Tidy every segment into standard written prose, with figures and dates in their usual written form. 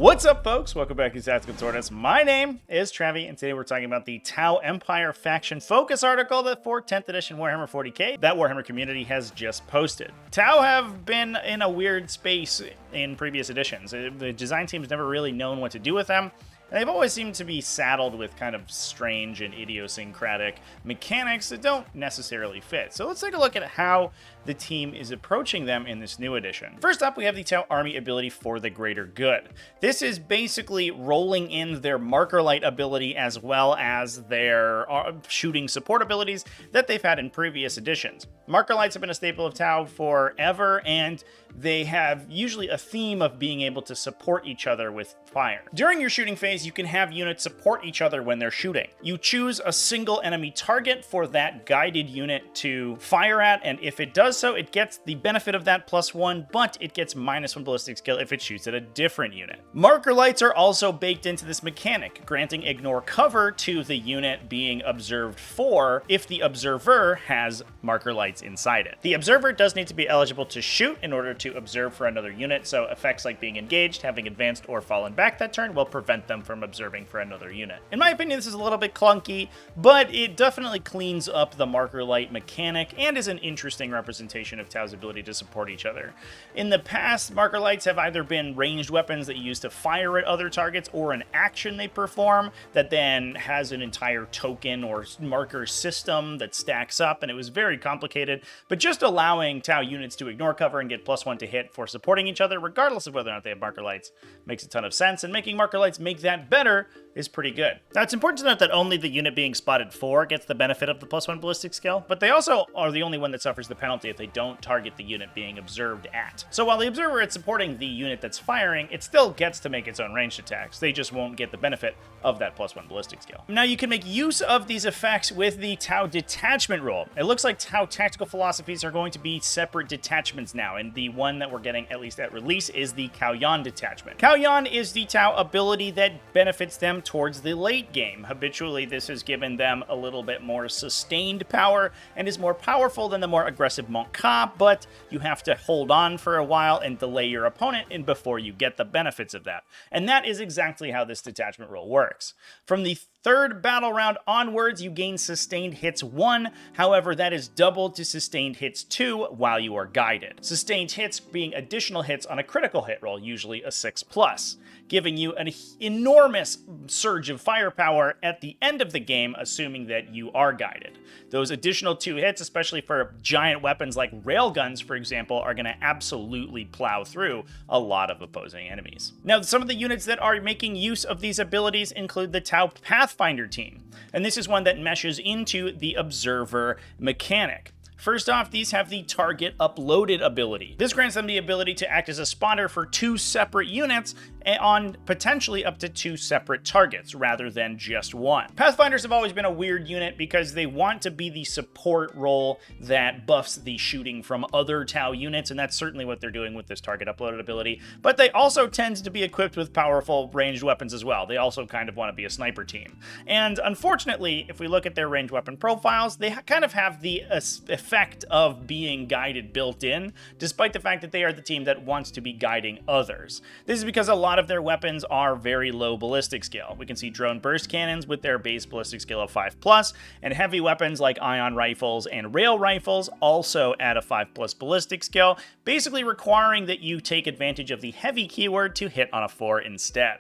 What's up, folks? Welcome back to TacticalTortoise. My name is Travi, and today we're talking about the Tau Empire faction focus article that for 10th edition Warhammer 40k that Warhammer community has just posted. Tau have been in a weird space in previous editions. The design team's never really known what to do with them. And they've always seemed to be saddled with kind of strange and idiosyncratic mechanics that don't necessarily fit. So let's take a look at how the team is approaching them in this new edition. First up, we have the Tau Army ability for the greater good. This is basically rolling in their Marker Light ability as well as their shooting support abilities that they've had in previous editions. Marker Lights have been a staple of Tau forever, and they have usually a theme of being able to support each other with fire. During your shooting phase, you can have units support each other when they're shooting. You choose a single enemy target for that guided unit to fire at, and if it does so, it gets the benefit of that +1, but it gets -1 ballistic skill if it shoots at a different unit. Marker Lights are also baked into this mechanic, granting ignore cover to the unit being observed for if the observer has Marker Lights inside it. The observer does need to be eligible to shoot in order to observe for another unit, so effects like being engaged, having advanced, or fallen back that turn will prevent them from observing for another unit. In my opinion, this is a little bit clunky, but it definitely cleans up the Marker Light mechanic and is an interesting representation of Tau's ability to support each other. In the past, Marker Lights have either been ranged weapons that you use to fire at other targets or an action they perform that then has an entire token or marker system that stacks up, and it was very complicated, but just allowing Tau units to ignore cover and get +1 to hit for supporting each other, regardless of whether or not they have Marker Lights, makes a ton of sense, and making Marker Lights make that better is pretty good. Now, it's important to note that only the unit being spotted for gets the benefit of the +1 ballistic skill, but they also are the only one that suffers the penalty if they don't target the unit being observed at. So while the observer is supporting the unit that's firing, it still gets to make its own ranged attacks. They just won't get the benefit of that +1 ballistic skill. Now, you can make use of these effects with the Tau Detachment Rule. It looks like Tau tactical philosophies are going to be separate detachments now, and the one that we're getting, at least at release, is the Kauyan detachment. Kauyan is the Tau ability that benefits them towards the late game. Habitually, this has given them a little bit more sustained power and is more powerful than the more aggressive Monka, but you have to hold on for a while and delay your opponent in before you get the benefits of that. And that is exactly how this detachment rule works. From the third battle round onwards, you gain sustained hits 1, however that is doubled to sustained hits 2 while you are guided. Sustained hits being additional hits on a critical hit roll, usually a 6+, giving you an enormous surge of firepower at the end of the game, assuming that you are guided. Those additional 2 hits, especially for giant weapons like railguns, for example, are going to absolutely plow through a lot of opposing enemies. Now, some of the units that are making use of these abilities include the Tau Pathfinder team, and this is one that meshes into the observer mechanic. First off, these have the target uploaded ability. This grants them the ability to act as a spotter for 2 separate units on potentially up to 2 separate targets rather than just 1. Pathfinders have always been a weird unit because they want to be the support role that buffs the shooting from other Tau units, and that's certainly what they're doing with this target uploaded ability, but they also tend to be equipped with powerful ranged weapons as well. They also kind of want to be a sniper team. And unfortunately, if we look at their ranged weapon profiles, they kind of have the effect of being guided built in, despite the fact that they are the team that wants to be guiding others. This is because a lot of their weapons are very low ballistic skill. We can see drone burst cannons with their base ballistic skill of 5+, and heavy weapons like ion rifles and rail rifles also add a 5+ ballistic skill, basically requiring that you take advantage of the heavy keyword to hit on a 4 instead.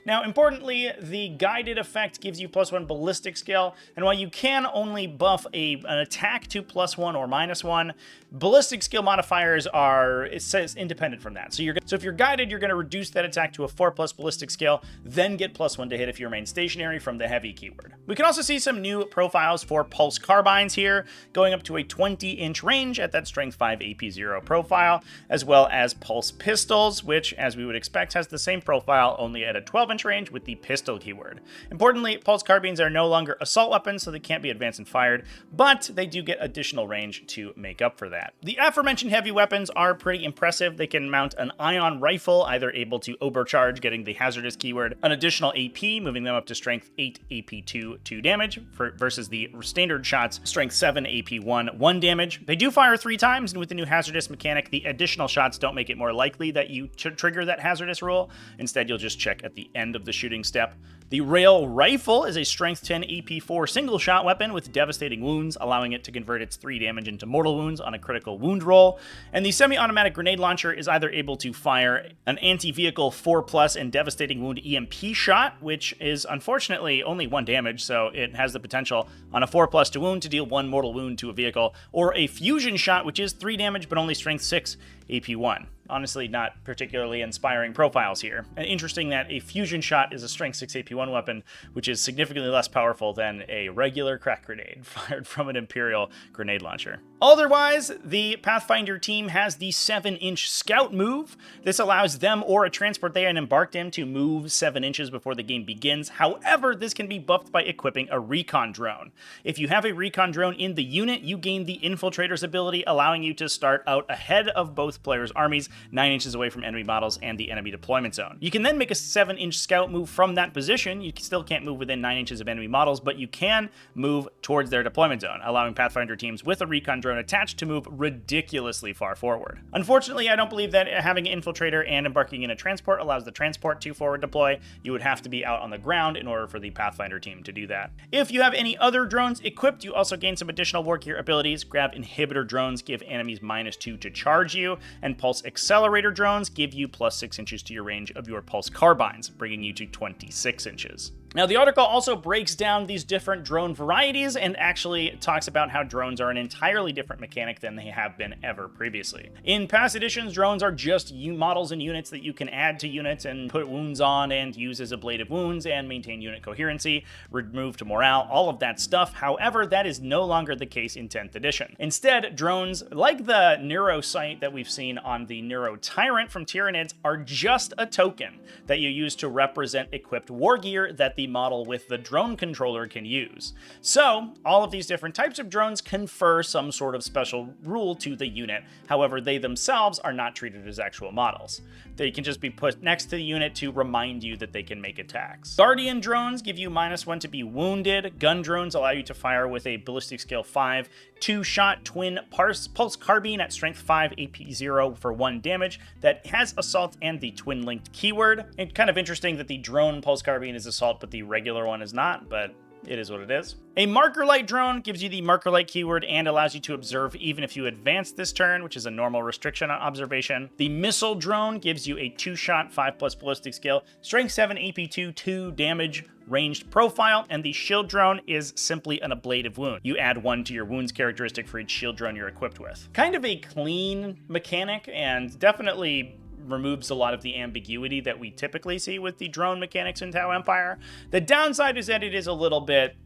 Now, importantly, the guided effect gives you +1 ballistic skill, and while you can only buff an attack to +1 or -1, ballistic skill modifiers are, it says, independent from that. So if you're guided, you're going to reduce that attack to a 4+ ballistic skill, then get +1 to hit if you remain stationary from the heavy keyword. We can also see some new profiles for pulse carbines here, going up to a 20-inch range at that strength 5 AP0 profile, as well as pulse pistols, which, as we would expect, has the same profile, only at a 12-inch range with the pistol keyword. Importantly, pulse carbines are no longer assault weapons, so they can't be advanced and fired, but they do get additional range to make up for that. The aforementioned heavy weapons are pretty impressive. They can mount an ion rifle, either able to overcharge, getting the hazardous keyword, an additional AP, moving them up to strength 8, AP2, 2 damage, versus the standard shots, strength 7, AP1, 1 damage. They do fire 3 times, and with the new hazardous mechanic, the additional shots don't make it more likely that you trigger that hazardous rule. Instead, you'll just check at the end of the shooting step. The Rail Rifle is a strength 10 AP4 single shot weapon with devastating wounds, allowing it to convert its 3 damage into mortal wounds on a critical wound roll. And the semi-automatic grenade launcher is either able to fire an anti-vehicle 4+ and devastating wound EMP shot, which is unfortunately only 1 damage, so it has the potential on a 4+ to wound to deal 1 mortal wound to a vehicle, or a fusion shot, which is 3 damage but only strength 6 AP1. Honestly, not particularly inspiring profiles here. And interesting that a fusion shot is a strength 6 AP1 weapon, which is significantly less powerful than a regular crack grenade fired from an Imperial grenade launcher. Otherwise, the Pathfinder team has the 7-inch scout move. This allows them or a transport they had embarked in to move 7 inches before the game begins. However, this can be buffed by equipping a recon drone. If you have a recon drone in the unit, you gain the Infiltrator's ability, allowing you to start out ahead of both players' armies, 9 inches away from enemy models and the enemy deployment zone. You can then make a 7-inch scout move from that position. You still can't move within 9 inches of enemy models, but you can move towards their deployment zone, allowing Pathfinder teams with a recon drone attached to move ridiculously far forward. Unfortunately, I don't believe that having an infiltrator and embarking in a transport allows the transport to forward deploy. You would have to be out on the ground in order for the Pathfinder team to do that. If you have any other drones equipped, you also gain some additional war gear abilities. Grab inhibitor drones give enemies -2 to charge you, and pulse accelerator drones give you +6 inches to your range of your pulse carbines, bringing you to 26 inches. Now, the article also breaks down these different drone varieties and actually talks about how drones are an entirely different mechanic than they have been ever previously. In past editions, drones are just models and units that you can add to units and put wounds on and use as ablative wounds and maintain unit coherency, remove to morale, all of that stuff. However, that is no longer the case in 10th edition. Instead, drones, like the Neurocyte that we've seen on the Neurotyrant from Tyranids, are just a token that you use to represent equipped war gear that the model with the drone controller can use. So, all of these different types of drones confer some sort of special rule to the unit. However, they themselves are not treated as actual models. They can just be put next to the unit to remind you that they can make attacks. Guardian drones give you -1 to be wounded. Gun drones allow you to fire with a ballistic skill 5, 2-shot twin pulse carbine at strength 5, AP0 for 1 damage that has assault and the twin-linked keyword. It's kind of interesting that the drone pulse carbine is assault, but the regular one is not, but it is what it is. A Marker Light drone gives you the Marker Light keyword and allows you to observe even if you advance this turn, which is a normal restriction on observation. The Missile drone gives you a 2-shot 5+ ballistic skill, strength 7, AP2, 2 damage, ranged profile, and the Shield drone is simply an ablative wound. You add 1 to your wounds characteristic for each shield drone you're equipped with. Kind of a clean mechanic, and definitely removes a lot of the ambiguity that we typically see with the drone mechanics in Tau Empire. The downside is that it is a little bit,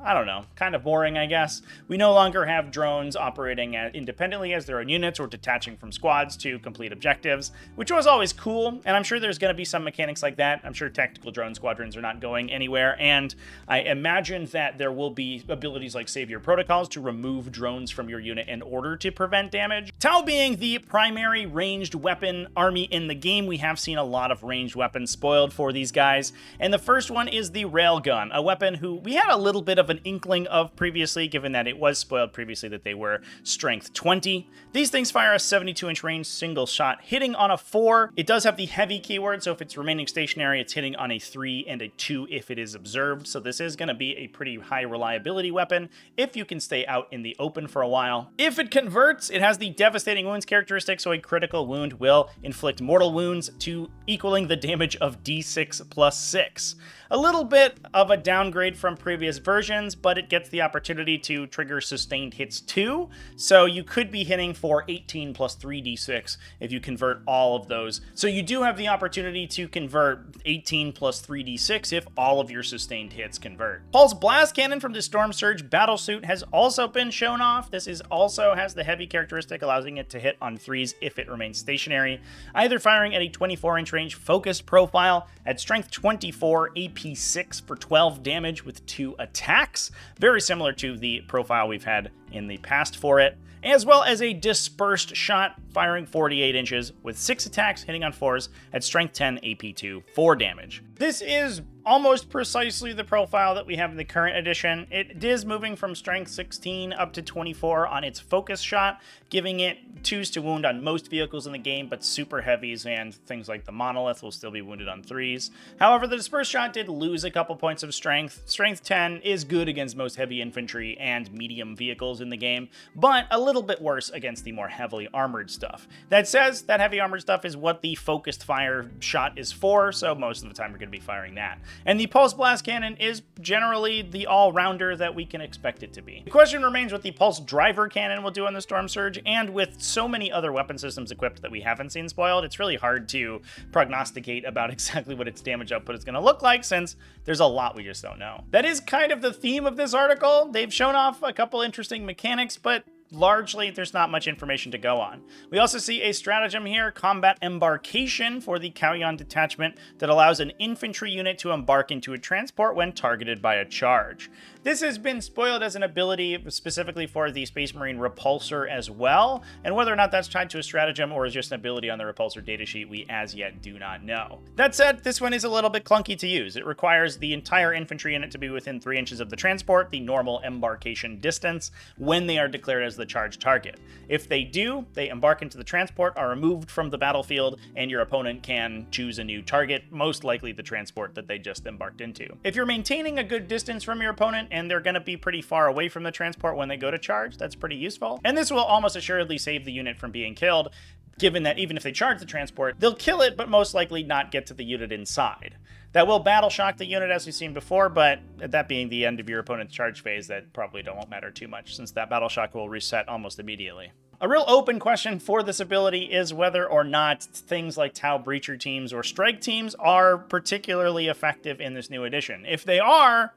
I don't know, kind of boring, I guess. We no longer have drones operating independently as their own units or detaching from squads to complete objectives, which was always cool, and I'm sure there's going to be some mechanics like that. I'm sure tactical drone squadrons are not going anywhere, and I imagine that there will be abilities like Savior Protocols to remove drones from your unit in order to prevent damage. Tau being the primary ranged weapon army in the game, we have seen a lot of ranged weapons spoiled for these guys, and the first one is the Railgun, a weapon who we had a little bit of an inkling of previously, given that it was spoiled previously that they were strength 20. These things fire a 72-inch range single shot, hitting on a 4. It does have the heavy keyword, so if it's remaining stationary, it's hitting on a 3 and a 2 if it is observed. So this is going to be a pretty high reliability weapon if you can stay out in the open for a while. If it converts, it has the devastating wounds characteristic, so a critical wound will inflict mortal wounds to equaling the damage of D6 + 6. A little bit of a downgrade from previous versions. weapons, but it gets the opportunity to trigger sustained hits too. So you could be hitting for 18 plus 3d6 if you convert all of those. So you do have the opportunity to convert 18 plus 3d6 if all of your sustained hits convert. Pulse Blast Cannon from the Storm Surge Battlesuit has also been shown off. This is also has the heavy characteristic, allowing it to hit on 3s if it remains stationary, either firing at a 24-inch range focused profile at strength 24, AP 6 for 12 damage with 2 attacks, very similar to the profile we've had in the past for it, as well as a dispersed shot firing 48 inches with 6 attacks hitting on 4s at strength 10, AP 2, 4 damage. This is almost precisely the profile that we have in the current edition. It is moving from strength 16 up to 24 on its focus shot, giving it 2s to wound on most vehicles in the game, but super heavies and things like the Monolith will still be wounded on 3s. However, the dispersed shot did lose a couple points of strength. Strength 10 is good against most heavy infantry and medium vehicles in the game, but a little bit worse against the more heavily armored stuff. That says that heavy armored stuff is what the focused fire shot is for, so most of the time we're going to be firing that. And the Pulse Blast Cannon is generally the all-rounder that we can expect it to be. The question remains what the Pulse Driver Cannon will do on the Storm Surge, and with so many other weapon systems equipped that we haven't seen spoiled, it's really hard to prognosticate about exactly what its damage output is going to look like, since there's a lot we just don't know. That is kind of the theme of this article. They've shown off a couple interesting mechanics, but largely, there's not much information to go on. We also see a stratagem here, Combat Embarkation, for the Kauyon detachment that allows an infantry unit to embark into a transport when targeted by a charge. This has been spoiled as an ability specifically for the Space Marine Repulsor as well, and whether or not that's tied to a stratagem or is just an ability on the Repulsor datasheet, we as yet do not know. That said, this one is a little bit clunky to use. It requires the entire infantry unit to be within 3 inches of the transport, the normal embarkation distance, when they are declared as the charge target. If they do, they embark into the transport, are removed from the battlefield, and your opponent can choose a new target, most likely the transport that they just embarked into. If you're maintaining a good distance from your opponent and they're going to be pretty far away from the transport when they go to charge, that's pretty useful. And this will almost assuredly save the unit from being killed, given that even if they charge the transport, they'll kill it, but most likely not get to the unit inside. That will battle shock the unit as we've seen before, but that being the end of your opponent's charge phase, that probably won't matter too much, since that battle shock will reset almost immediately. A real open question for this ability is whether or not things like Tau Breacher teams or Strike teams are particularly effective in this new edition. If they are,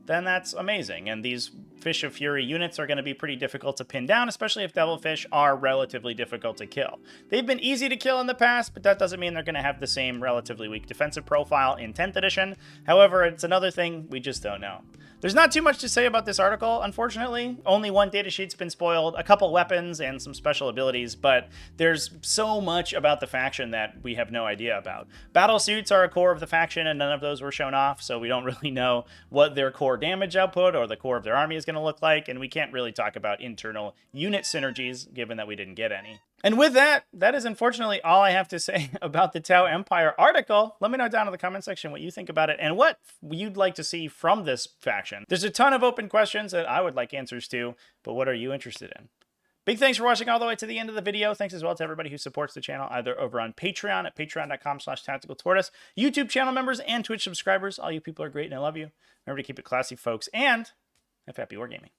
then that's amazing, and these Fish of Fury units are going to be pretty difficult to pin down, especially if Devilfish are relatively difficult to kill. They've been easy to kill in the past, but that doesn't mean they're going to have the same relatively weak defensive profile in 10th edition. However, it's another thing we just don't know. There's not too much to say about this article, unfortunately. Only one datasheet's been spoiled, a couple weapons, and some special abilities, but there's so much about the faction that we have no idea about. Battle suits are a core of the faction, and none of those were shown off, so we don't really know what their core damage output or the core of their army is going to look like, and we can't really talk about internal unit synergies, given that we didn't get any. And with that, that is unfortunately all I have to say about the Tau Empire article. Let me know down in the comment section what you think about it and what you'd like to see from this faction. There's a ton of open questions that I would like answers to, but what are you interested in? Big thanks for watching all the way to the end of the video. Thanks as well to everybody who supports the channel, either over on Patreon at patreon.com/TacticalTortoise, YouTube channel members, and Twitch subscribers. All you people are great and I love you. Remember to keep it classy, folks, and have happy wargaming.